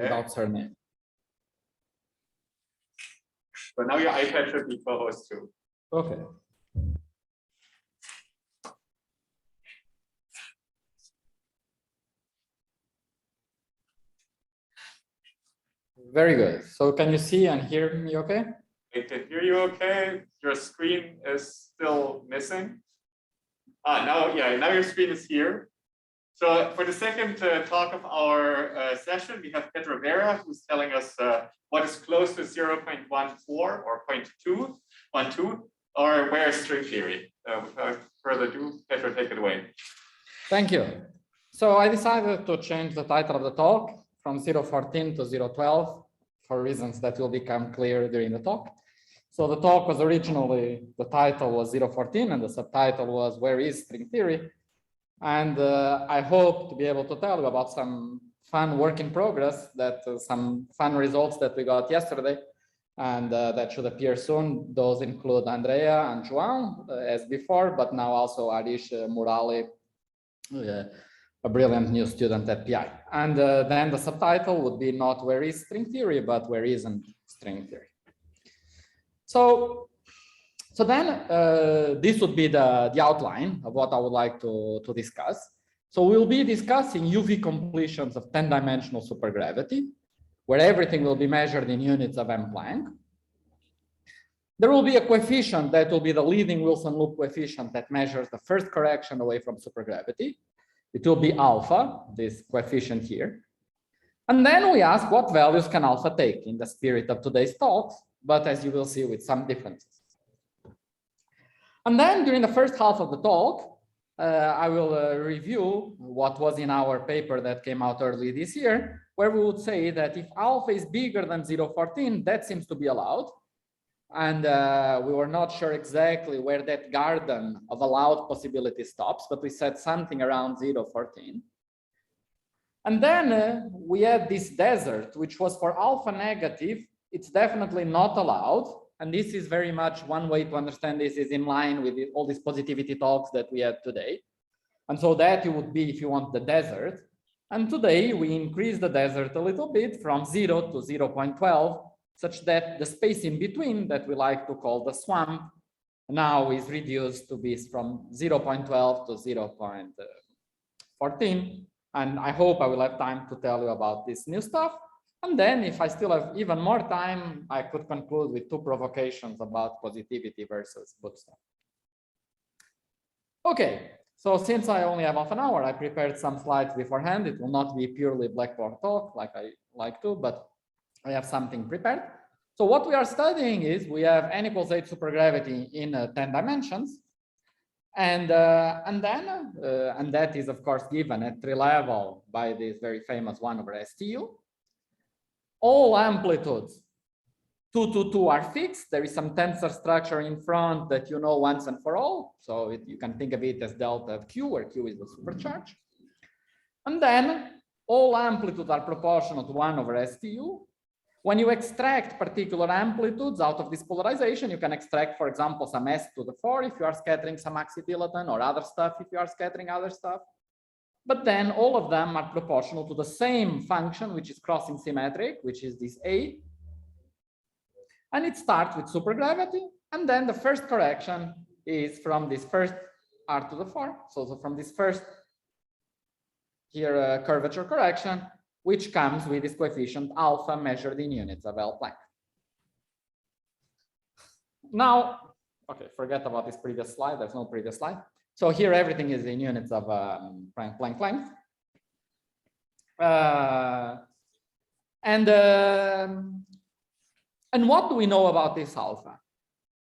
without surname. So now your iPad should be co-host too. Okay. Very good. So can you see and hear me okay? I can hear you okay. Your screen is still missing. Now your screen is here. So for the second talk of our session, we have Pedro Vieira, who's telling us what is close to 0.14 or 0.212, or where is string theory. Without further ado, Pedro, take it away. Thank you. So I decided to change the title of the talk from 0.14 to 0.12 for reasons that will become clear during the talk. So the talk was originally, the title was 0.14 and the subtitle was Where is String Theory? And I hope to be able to tell you about some fun work in progress, that some fun results that we got yesterday, and that should appear soon. Those include Andrea and João, as before, but now also Arish Murali, a brilliant new student at PI. And then the subtitle would be not where is string theory, but where isn't string theory. So then this would be the outline of what I would like to discuss. So we'll be discussing UV completions of 10-dimensional supergravity, where everything will be measured in units of M Planck. There will be a coefficient that will be the leading Wilson loop coefficient that measures the first correction away from supergravity. It will be alpha, this coefficient here. And then we ask what values can alpha take in the spirit of today's talks, but as you will see with some differences. And then during the first half of the talk, I will review what was in our paper that came out early this year, where we would say that if alpha is bigger than 0.14, that seems to be allowed. And we were not sure exactly where that garden of allowed possibility stops, but we said something around 0.14. And then we had this desert, which was for alpha negative. It's definitely not allowed. And this is very much one way to understand this is in line with all these positivity talks that we had today. And so that you would be, if you want, the desert. And today we increase the desert a little bit from 0 to 0.12, such that the space in between that we like to call the swamp now is reduced to be from 0.12 to 0.14. And I hope I will have time to tell you about this new stuff. And then if I still have even more time, I could conclude with 2 provocations about positivity versus bootstrap. Okay, so since I only have half an hour, I prepared some slides beforehand. It will not be purely Blackboard talk like I like to, but I have something prepared. So what we are studying is we have n equals 8 supergravity in 10 dimensions. And that is, of course, given at 3 level by this very famous 1 over STU. All amplitudes 2 to 2 are fixed. There is some tensor structure in front that you know once and for all. So you can think of it as delta of Q, where Q is the supercharge. And then all amplitudes are proportional to 1 over STU. When you extract particular amplitudes out of this polarization, you can extract, for example, some S to the 4 if you are scattering some axi-dilaton, or other stuff if you are scattering other stuff. But then all of them are proportional to the same function, which is crossing symmetric, which is this A. And it starts with supergravity. And then the first correction is from this first R to the 4. So from this first here curvature correction, which comes with this coefficient alpha measured in units of L Planck. Now, okay, forget about this previous slide. There's no previous slide. So here everything is in units of Planck length. And what do we know about this alpha?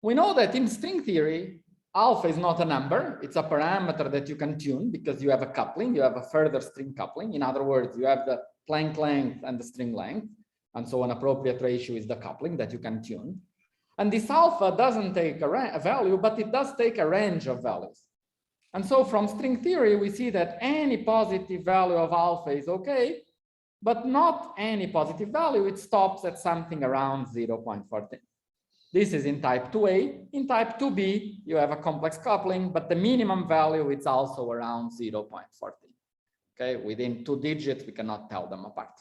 We know that in string theory, alpha is not a number. It's a parameter that you can tune because you have a coupling. You have a further string coupling. In other words, you have the Planck length and the string length. And so an appropriate ratio is the coupling that you can tune. And this alpha doesn't take a value, but it does take a range of values. And so from string theory, we see that any positive value of alpha is okay, but not any positive value. It stops at something around 0.14. This is in type 2a. In type 2b, you have a complex coupling, but the minimum value is also around 0.14. Okay, within 2 digits, we cannot tell them apart.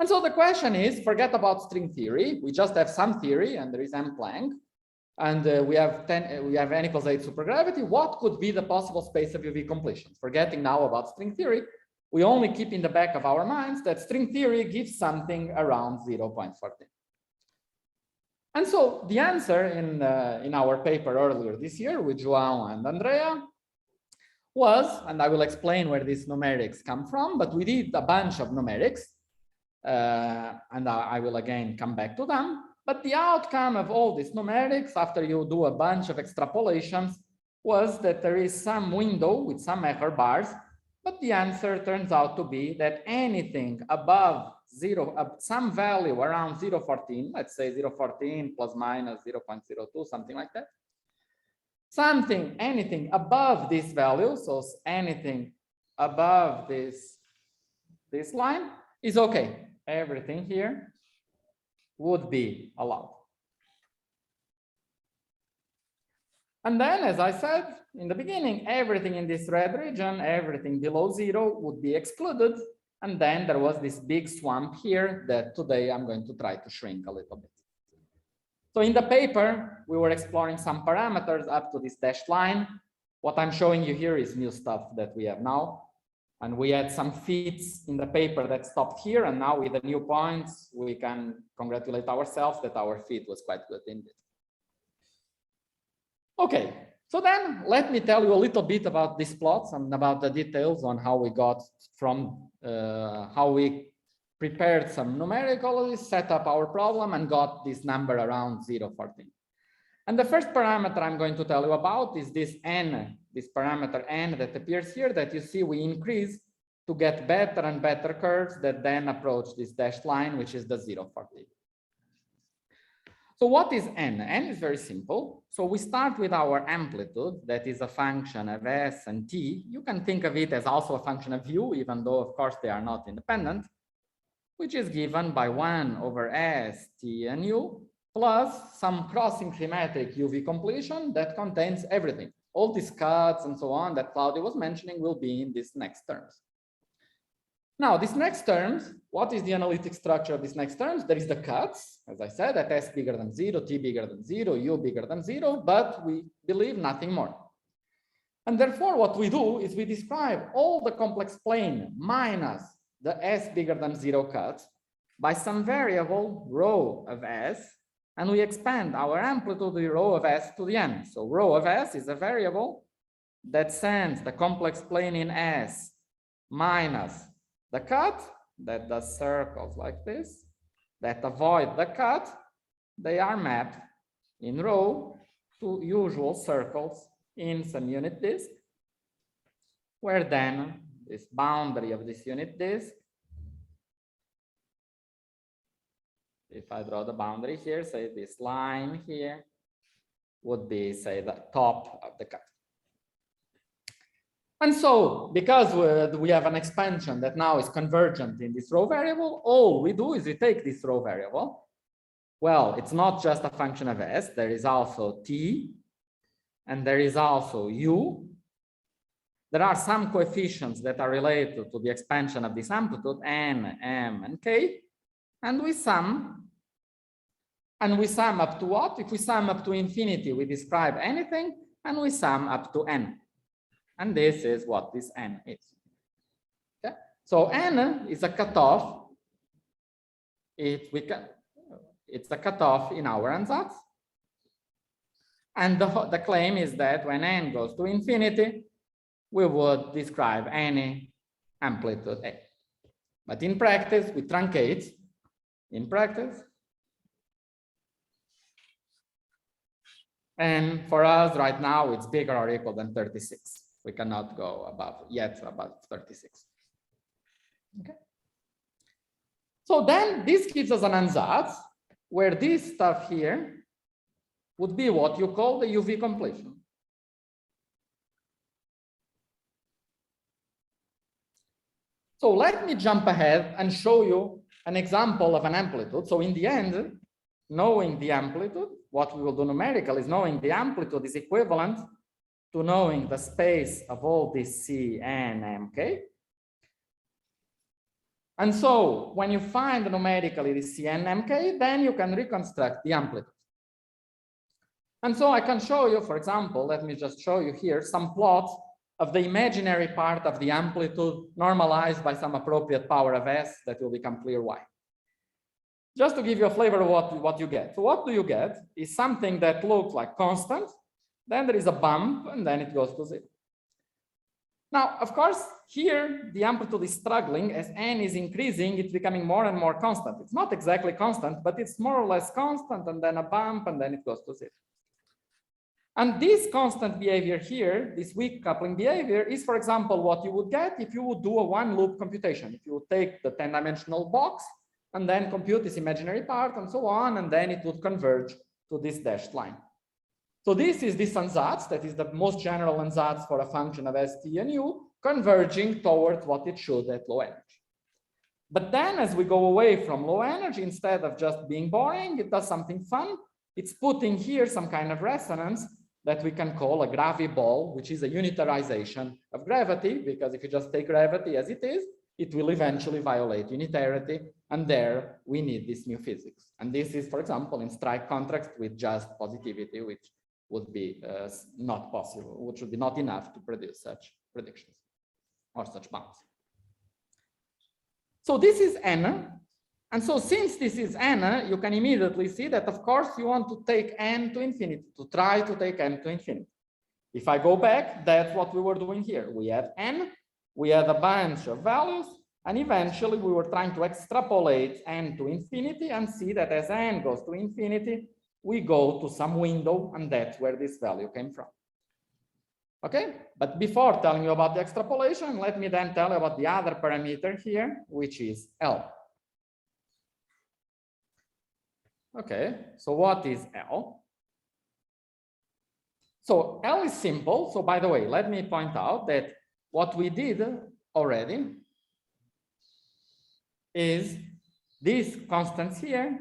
And so the question is, forget about string theory. We just have some theory, and there is M Planck, and we have n equals 8 supergravity. What could be the possible space of UV completion? Forgetting now about string theory, we only keep in the back of our minds that string theory gives something around 0.14. And so the answer in our paper earlier this year with João and Andrea was, and I will explain where these numerics come from, but we did a bunch of numerics, and I will again come back to them. But the outcome of all these numerics, after you do a bunch of extrapolations, was that there is some window with some error bars, but the answer turns out to be that anything above some value around 0.14, let's say 0.14 plus minus 0.02, something like that. Anything above this value, so anything above this line is okay. Everything here would be allowed. And then, as I said in the beginning, everything in this red region, everything below 0 would be excluded. And then there was this big swamp here that today I'm going to try to shrink a little bit. So in the paper, we were exploring some parameters up to this dashed line. What I'm showing you here is new stuff that we have now. And we had some feats in the paper that stopped here. And now with the new points, we can congratulate ourselves that our feat was quite good indeed. Okay, so then let me tell you a little bit about these plots and about the details on how we got from how we prepared some numerically, set up our problem, and got this number around 0.14. And the first parameter I'm going to tell you about is this n, this parameter n that appears here, that you see we increase to get better and better curves that then approach this dashed line, which is the 0.14. So what is n? N is very simple. So we start with our amplitude, that is a function of s and t. You can think of it as also a function of u, even though of course they are not independent, which is given by 1 over s, t, and u, plus some crossing symmetric UV completion that contains everything. All these cuts and so on that Claudia was mentioning will be in these next terms. Now, these next terms, what is the analytic structure of these next terms? There is the cuts, as I said, at s bigger than 0, t bigger than 0, u bigger than 0, but we believe nothing more. And therefore, what we do is we describe all the complex plane minus the s bigger than 0 cuts by some variable rho of s, and we expand our amplitude to rho of s to the n. So rho of s is a variable that sends the complex plane in s minus the cut that does circles like this, that avoid the cut. They are mapped in rho to usual circles in some unit disk, where then this boundary of this unit disk, if I draw the boundary here, say this line here, would be, say, the top of the cut. And so, because we have an expansion that now is convergent in this rho variable, all we do is we take this rho variable. Well, it's not just a function of s, there is also t, and there is also u. There are some coefficients that are related to the expansion of this amplitude, n, m, and k, and we sum. And we sum up to what? If we sum up to infinity, we describe anything, and we sum up to n. And this is what this n is. Okay? So n is a cutoff. It's a cutoff in our ansatz. And the claim is that when n goes to infinity, we would describe any amplitude a. But in practice, we truncate. In practice. And for us right now, it's bigger or equal than 36. We cannot go above 36. Okay. So then this gives us an ansatz where this stuff here would be what you call the UV completion. So let me jump ahead and show you an example of an amplitude. So in the end, knowing the amplitude, what we will do numerical is knowing the amplitude is equivalent to knowing the space of all this C, N, M, K. And so when you find numerically the Cn mk, then you can reconstruct the amplitude. And so I can show you, for example, let me just show you here some plots of the imaginary part of the amplitude normalized by some appropriate power of S that will become clear why. Just to give you a flavor of what you get. So what do you get is something that looks like constant, then there is a bump, and then it goes to 0. Now, of course, here the amplitude is struggling as n is increasing, it's becoming more and more constant. It's not exactly constant, but it's more or less constant, and then a bump, and then it goes to 0. And this constant behavior here, this weak coupling behavior, is, for example, what you would get if you would do a one-loop computation. If you would take the 10-dimensional box and then compute this imaginary part and so on, and then it would converge to this dashed line. So this is this ansatz, that is the most general ansatz for a function of ST and U, converging towards what it should at low energy. But then as we go away from low energy, instead of just being boring, it does something fun. It's putting here some kind of resonance that we can call a graviball, which is a unitarization of gravity, because if you just take gravity as it is, it will eventually violate unitarity, and there we need this new physics. And this is, for example, in strike contrast with just positivity, which would be not possible, which would be not enough to produce such predictions or such bounds. So this is n. And so since this is n, you can immediately see that, of course, you want to take n to infinity, to try to take n to infinity. If I go back, that's what we were doing here. We had n, we had a bunch of values, and eventually we were trying to extrapolate n to infinity and see that as n goes to infinity, we go to some window, and that's where this value came from. Okay, but before telling you about the extrapolation, let me then tell you about the other parameter here, which is L. Okay, so what is L? So L is simple. So by the way, let me point out that what we did already is these constants here,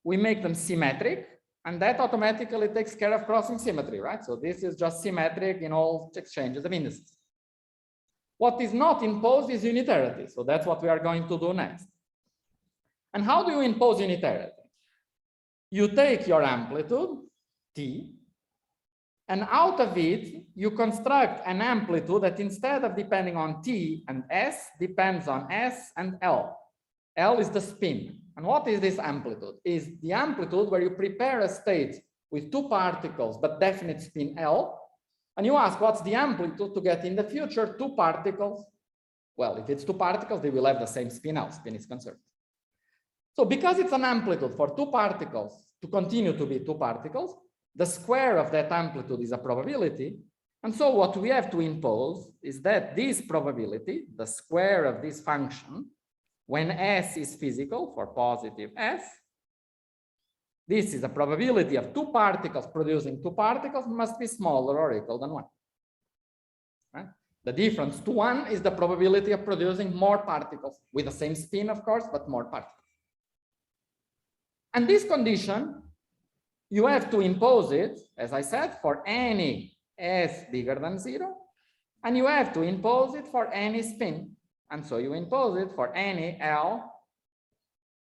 we make them symmetric, and that automatically takes care of crossing symmetry, right? So this is just symmetric in all exchanges of indices. What is not imposed is unitarity. So that's what we are going to do next. And how do you impose unitarity? You take your amplitude, T, and out of it, you construct an amplitude that instead of depending on T and S, depends on S and L. L is the spin. And what is this amplitude? Is the amplitude where you prepare a state with two particles, but definite spin L, and you ask what's the amplitude to get in the future two particles? Well, if it's two particles, they will have the same spin L, spin is conserved. So because it's an amplitude for two particles to continue to be two particles, the square of that amplitude is a probability. And so what we have to impose is that this probability, the square of this function, when S is physical for positive S, this is a probability of two particles producing two particles must be smaller or equal than 1. Right? The difference to 1 is the probability of producing more particles with the same spin, of course, but more particles. And this condition, you have to impose it, as I said, for any S bigger than 0, and you have to impose it for any spin. And so you impose it for any L,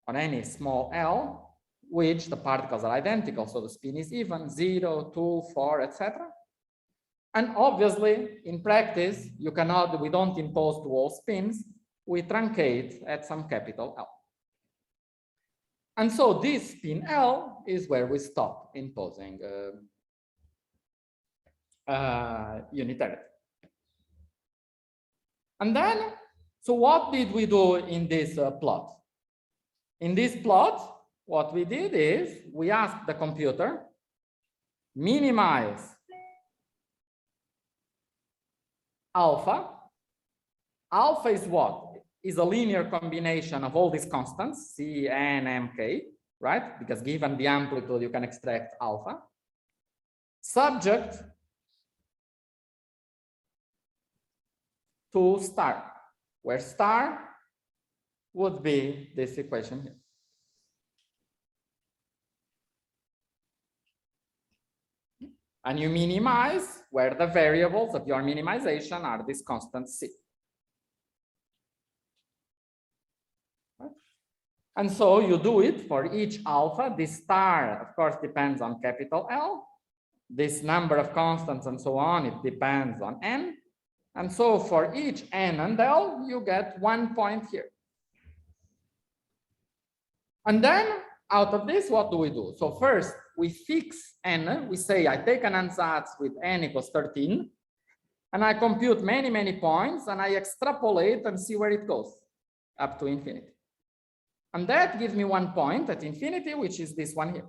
or any small l, which the particles are identical. So the spin is even, 0, 2, 4, etc. And obviously, in practice, we don't impose to all spins. We truncate at some capital L. And so this spin L is where we stop imposing unitarity. And then, so what did we do in this plot? In this plot, what we did is we asked the computer, minimize alpha. Alpha is what? Is a linear combination of all these constants, C, N, M, K, right? Because given the amplitude, you can extract alpha. Subject to star, where star would be this equation here. And you minimize where the variables of your minimization are this constant C. And so you do it for each alpha. This star, of course, depends on capital L. This number of constants and so on, it depends on n. And so for each n and L, you get 1 point here. And then out of this, what do we do? So first, we fix n. We say I take an ansatz with n equals 13, and I compute many, many points, and I extrapolate and see where it goes up to infinity. And that gives me 1 point at infinity, which is this one here.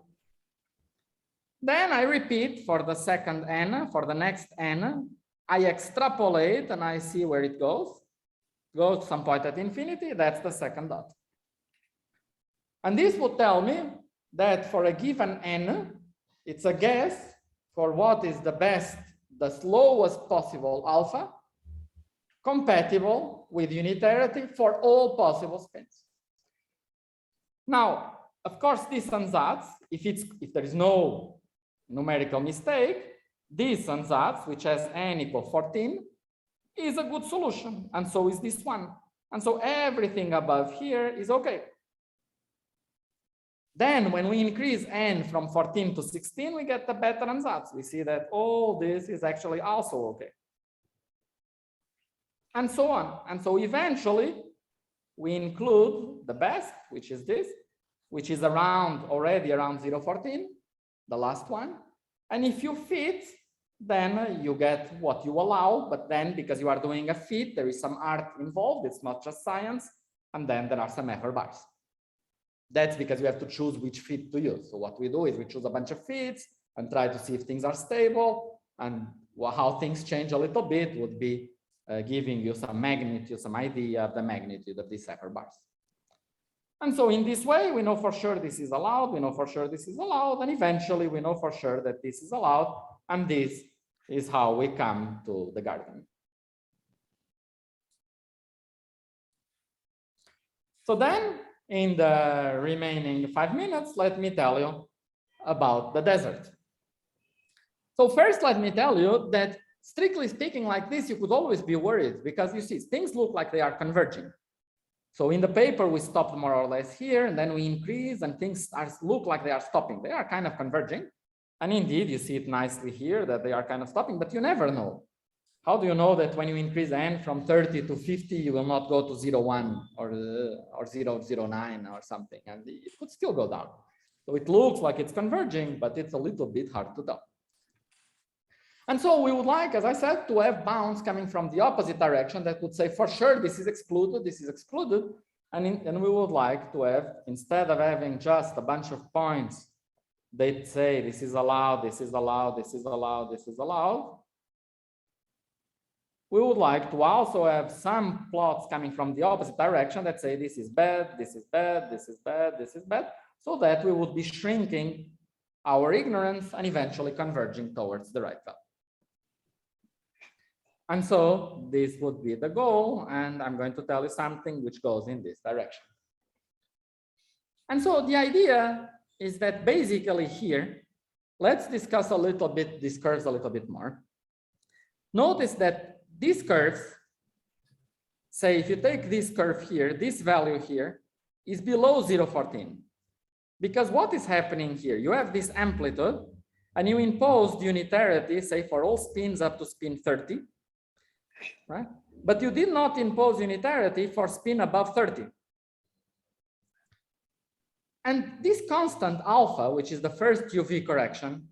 Then I repeat for the second n, for the next n, I extrapolate and I see where it goes. Goes to some point at infinity, that's the second dot. And this would tell me that for a given n, it's a guess for what is the best, the slowest possible alpha, compatible with unitarity for all possible spins. Now, of course, this ansatz, if there is no numerical mistake, this ansatz, which has n equal 14, is a good solution, and so is this one. And so everything above here is okay. Then when we increase n from 14 to 16, we get the better ansatz. We see that all this is actually also okay. And so on. And so eventually, we include the best, which is this, which is already around 0.14, the last one. And if you fit, then you get what you allow, but then because you are doing a fit, there is some art involved, it's not just science, and then there are some error bars. That's because you have to choose which fit to use. So what we do is we choose a bunch of fits and try to see if things are stable, and how things change a little bit would be giving you some magnitude, some idea of the magnitude of these error bars. And so in this way, we know for sure this is allowed, we know for sure this is allowed, and eventually we know for sure that this is allowed, and this is how we come to the garden. So then, in the remaining 5 minutes, let me tell you about the desert. So first, let me tell you that strictly speaking like this, you could always be worried because you see, things look like they are converging. So in the paper, we stopped more or less here, and then we increase, and things look like they are stopping. They are kind of converging. And indeed, you see it nicely here that they are kind of stopping, but you never know. How do you know that when you increase n from 30 to 50, you will not go to 0.1 or 0.09 or something, and it could still go down. So it looks like it's converging, but it's a little bit hard to tell. And so we would like, as I said, to have bounds coming from the opposite direction that would say, for sure, this is excluded, and we would like to have, instead of having just a bunch of points that say this is allowed, this is allowed, this is allowed, this is allowed, we would like to also have some plots coming from the opposite direction that say this is bad, this is bad, this is bad, this is bad, so that we would be shrinking our ignorance and eventually converging towards the right value. And so this would be the goal, and I'm going to tell you something which goes in this direction. And so the idea is that basically here, let's discuss a little bit these curves a little bit more. Notice that these curves, say if you take this curve here, this value here is below 0.14. Because what is happening here? You have this amplitude and you impose unitarity, say for all spins up to spin 30, right? But you did not impose unitarity for spin above 30. And this constant alpha, which is the first UV correction,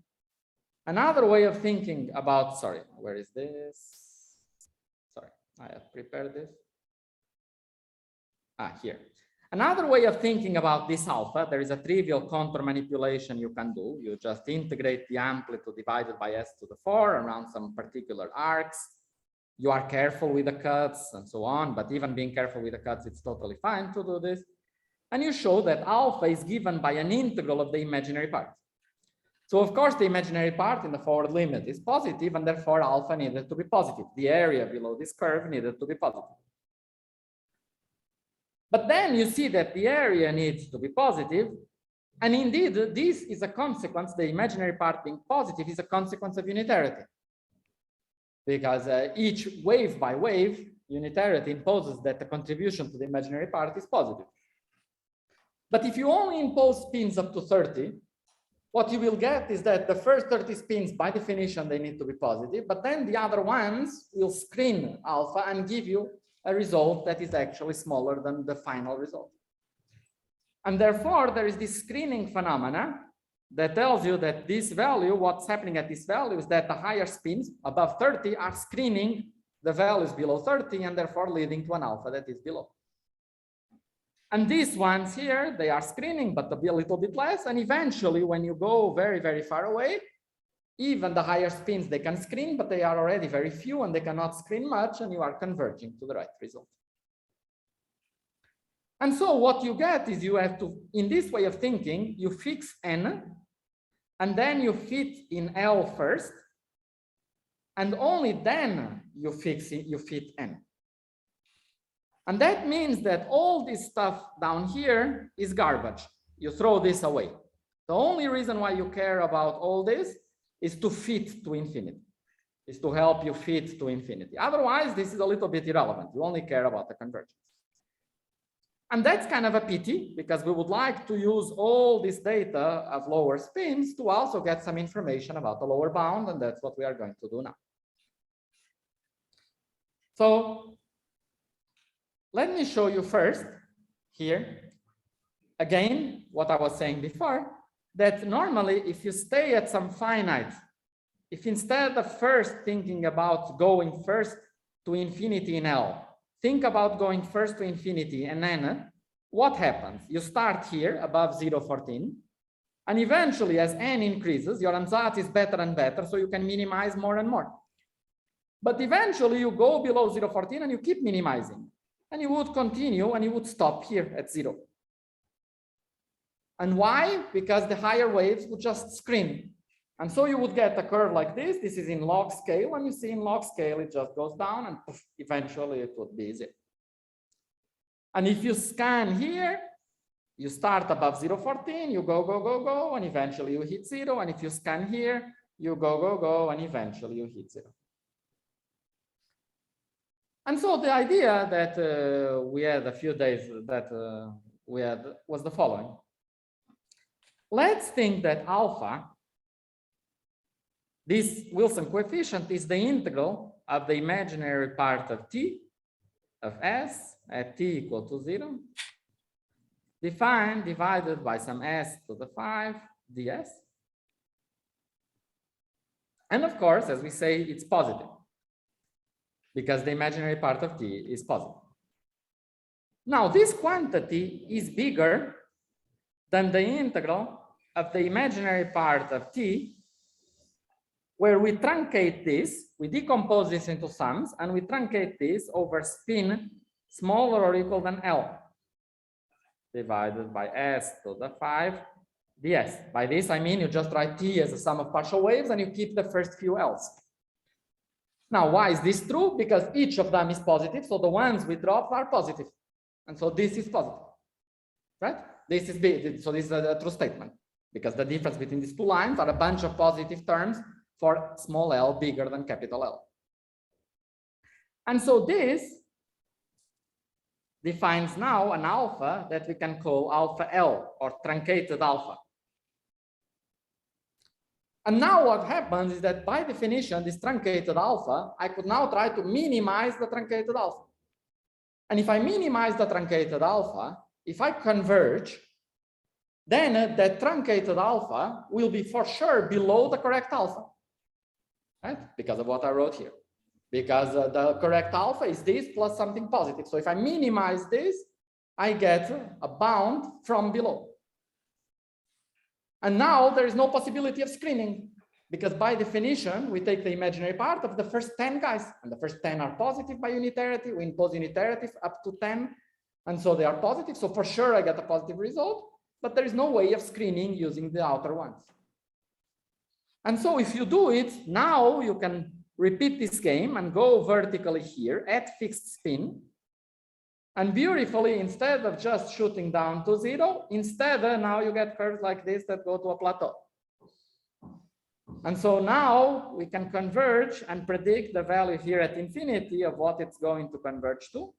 another way of thinking about, sorry, where is this? Sorry, I have prepared this. Here. Another way of thinking about this alpha, there is a trivial contour manipulation you can do. You just integrate the amplitude divided by s to the 4 around some particular arcs. You are careful with the cuts and so on, but even being careful with the cuts, it's totally fine to do this. And you show that alpha is given by an integral of the imaginary part. So of course, the imaginary part in the forward limit is positive, and therefore alpha needed to be positive. The area below this curve needed to be positive. But then you see that the area needs to be positive. And indeed, this is a consequence, the imaginary part being positive is a consequence of unitarity. Because each wave by wave, unitarity imposes that the contribution to the imaginary part is positive. But if you only impose spins up to 30, what you will get is that the first 30 spins, by definition, they need to be positive, but then the other ones will screen alpha and give you a result that is actually smaller than the final result. And therefore, there is this screening phenomena that tells you that this value, what's happening at this value is that the higher spins above 30 are screening the values below 30 and therefore leading to an alpha that is below. And these ones here, they are screening, but a little bit less. And eventually, when you go very, very far away, even the higher spins, they can screen, but they are already very few and they cannot screen much, and you are converging to the right result. And so what you get is you have to, in this way of thinking, you fix n, and then you fit in L first, and only then you fit n. And that means that all this stuff down here is garbage. You throw this away. The only reason why you care about all this is to fit to infinity, is to help you fit to infinity. Otherwise, this is a little bit irrelevant. You only care about the convergence. And that's kind of a pity, because we would like to use all this data of lower spins to also get some information about the lower bound, and that's what we are going to do now. So let me show you first here, again, what I was saying before, that normally if you stay at some finite, if instead of first thinking about going first to infinity in L, think about going first to infinity and n, what happens? You start here above 0.14, and eventually as n increases, your ansatz is better and better, so you can minimize more and more. But eventually you go below 0.14 and you keep minimizing. And you would continue and you would stop here at 0. And why? Because the higher waves would just screen. And so you would get a curve like this. This is in log scale. And you see in log scale, it just goes down and poof, eventually it would be 0. And if you scan here, you start above 0.14, you go, go, go, go, and eventually you hit 0. And if you scan here, you go, go, go, and eventually you hit 0. And so the idea that we had a few days that we had was the following. Let's think that alpha, this Wilson coefficient, is the integral of the imaginary part of t, of s, at t equal to 0, defined, divided by some s to the 5 ds. And of course, as we say, it's positive, because the imaginary part of t is positive. Now, this quantity is bigger than the integral of the imaginary part of t, where we truncate this, we decompose this into sums, and we truncate this over spin smaller or equal than L, divided by s to the 5 ds. By this, I mean you just write t as a sum of partial waves, and you keep the first few L's. Now, why is this true? Because each of them is positive, so the ones we drop are positive. And so this is positive, right? This is big, so this is a true statement, because the difference between these two lines are a bunch of positive terms for small l bigger than capital L. And so this defines now an alpha that we can call alpha L, or truncated alpha. And now what happens is that by definition, this truncated alpha, I could now try to minimize the truncated alpha. And if I minimize the truncated alpha, if I converge, then that truncated alpha will be for sure below the correct alpha, right? Because of what I wrote here. Because the correct alpha is this plus something positive. So if I minimize this, I get a bound from below. And now there is no possibility of screening, because by definition, we take the imaginary part of the first 10 guys, and the first 10 are positive by unitarity. We impose unitarity up to 10, and so they are positive. So for sure, I get a positive result, but there is no way of screening using the outer ones. And so if you do it, now you can repeat this game and go vertically here at fixed spin. And beautifully, instead of just shooting down to 0, instead now you get curves like this that go to a plateau. And so now we can converge and predict the value here at infinity of what it's going to converge to.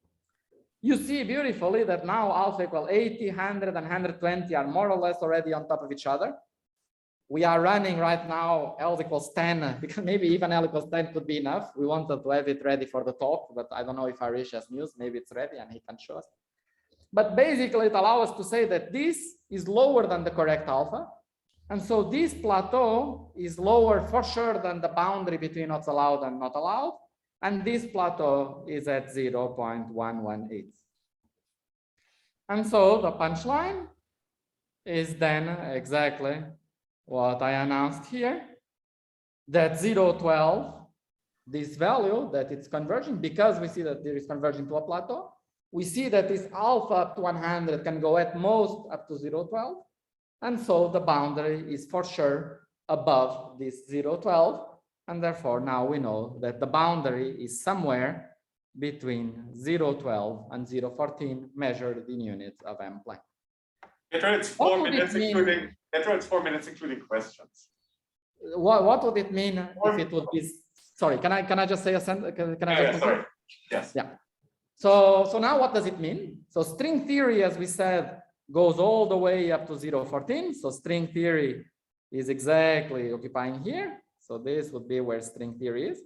you see beautifully that now alpha equal 80, 100, and 120 are more or less already on top of each other. We are running right now L equals 10, because maybe even L equals 10 could be enough. We wanted to have it ready for the talk, but I don't know if Arish has news. Maybe it's ready and he can show us. But basically, it allows us to say that this is lower than the correct alpha. And so this plateau is lower for sure than the boundary between what's allowed and not allowed. And this plateau is at 0.118. And so the punchline is then exactly what I announced here, that 0.12, this value that it's converging, because we see that there is converging to a plateau, we see that this alpha up to 100 can go at most up to 0.12. And so the boundary is for sure above this 0.12. And therefore, now we know that the boundary is somewhere between 0.12 and 0.14 measured in units of M Planck. Pedro, it's 4 minutes including, Pedro, it's 4 minutes including questions. What would it mean if it would be, sorry, can I just say a sentence? Can I just sorry. Yes. Yeah. So now what does it mean? So string theory, as we said, goes all the way up to 0.14. So string theory is exactly occupying here. So this would be where string theory is.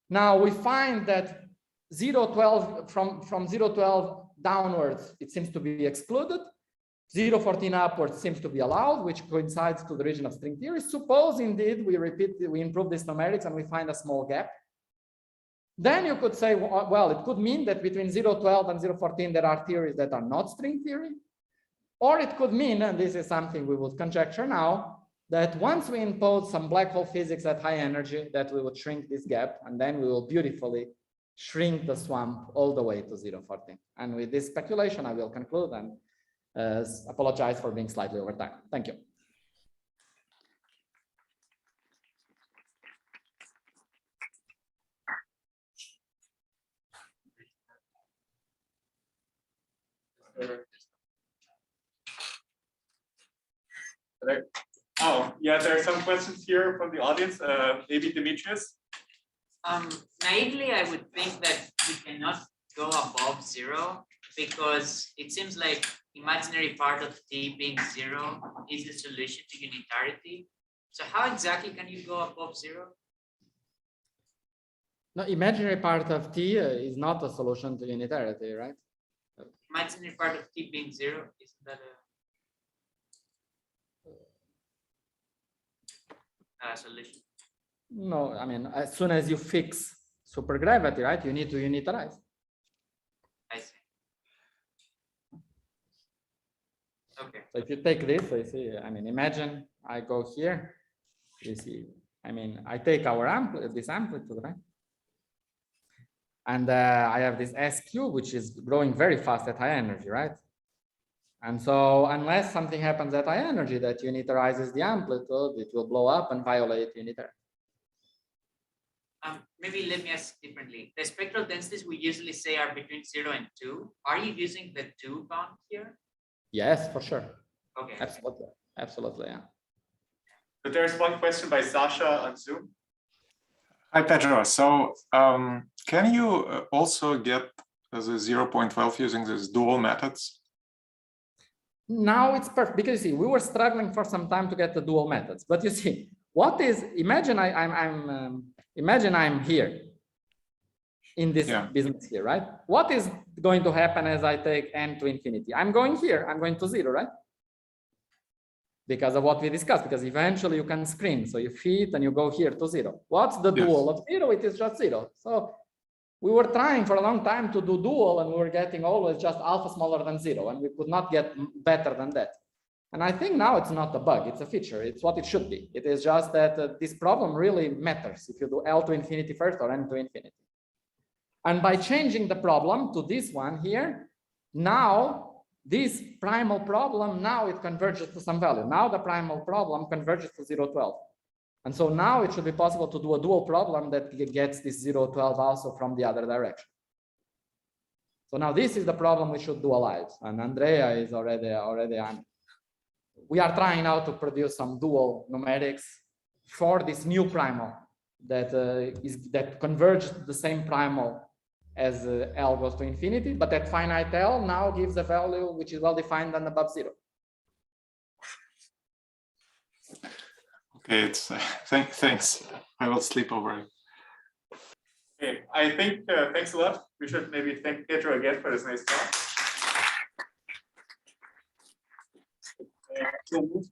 Now we find that 0.12 from 0.12 downwards, it seems to be excluded. 0.14 upwards seems to be allowed, which coincides to the region of string theory. Suppose indeed we improve this numerics and we find a small gap. Then you could say, well, it could mean that between 0.12 and 0.14 there are theories that are not string theory. Or it could mean, and this is something we would conjecture now, that once we impose some black hole physics at high energy, that we would shrink this gap, and then we will beautifully shrink the swamp all the way to 0.14. And with this speculation, I will conclude and apologize for being slightly over time. Thank you. Oh, yeah, there are some questions here from the audience. Maybe Demetrius? Naively, I would think that we cannot go above 0 because it seems like imaginary part of t being 0 is the solution to unitarity. So how exactly can you go above 0? No, imaginary part of t is not a solution to unitarity, right? Imaginary part of t being 0, isn't that a solution? No, I mean, as soon as you fix supergravity, right, you need to unitarize. I see. Okay. So if you take this, I see, I mean, imagine I go here, you see, I mean, I take our this amplitude, right? And I have this SQ, which is growing very fast at high energy, right? And so unless something happens at high energy that unitarizes the amplitude, it will blow up and violate unitarity. Maybe let me ask differently. The spectral densities we usually say are between 0 and 2. Are you using the 2 bound here? Yes, for sure. Okay. Absolutely. Absolutely, yeah. But there's one question by Sasha on Zoom. Hi, Pedro. So can you also get the 0.12 using these dual methods? Now it's perfect because you see, we were struggling for some time to get the dual methods. But you see, what is, imagine imagine I'm here in this business here, right? What is going to happen as I take n to infinity? I'm going here, I'm going to 0, right? Because of what we discussed, because eventually you can screen. So you fit and you go here to 0. What's the dual of 0? It is just 0. So we were trying for a long time to do dual and we were getting always just alpha smaller than 0 and we could not get better than that. And I think now it's not a bug, it's a feature. It's what it should be. It is just that this problem really matters if you do L to infinity first or n to infinity. And by changing the problem to this one here, now this primal problem, now it converges to some value. Now the primal problem converges to 0.12. And so now it should be possible to do a dual problem that gets this 0.12 also from the other direction. So now this is the problem we should do alive. And Andrea is already on. We are trying now to produce some dual numerics for this new primal that that converges to the same primal as L goes to infinity, but that finite L now gives a value which is well defined and above 0. Okay, it's thanks. I will sleep over it. Okay, I think thanks a lot. We should maybe thank Pedro again for this nice talk.